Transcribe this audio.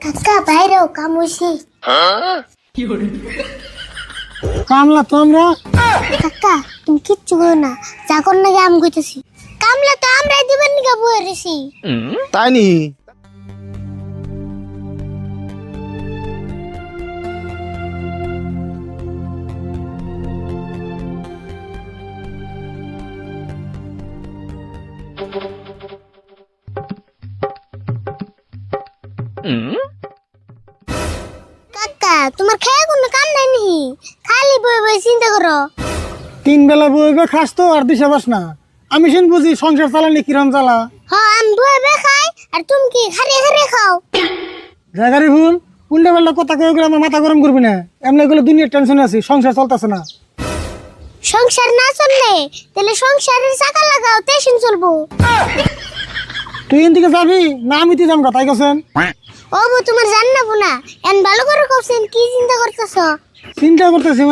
কাকা বাইরেও কাম হইছে। কামলা তো আমরা কাকা তুমি কিচ্ছু করো না, যা কর নাকি আম কইতেছি। কামলা তো আমরাই দিবেন নিকা বয়ে রেছি। তাই নি কাকা তোমার খেয়ে কোনো কাম নাই নি, খালি বয়ে বয়ে চিন্তা করো। 3 বেলা বইবে খাস তো আর দিশা পাস না। আমি শুন বুঝি সংসার চালানি কিরম চালা। আমি বয়ে বয়ে খাই আর তুমি কি খারিয়ে খারিয়ে খাও। জায়গারি ভুল উল্টা পাল্টা কথা কয়ে গেলে আমার মাথা গরম করবি না। এমনি এগুলো দুনিয়ার টেনশনে আছি, সংসার চলতেছে না। সংসার না চললে তাহলে সংসারের চাকা লাগাও তেশিন চলবো। তুই এদিকে যাবি না আমি তুই যাম তাই গেছেন। ও বউ তোমার জান না বোনা এন ভালো করে কইছেন, কি চিন্তা করতেছ? চিন্তা করতেছি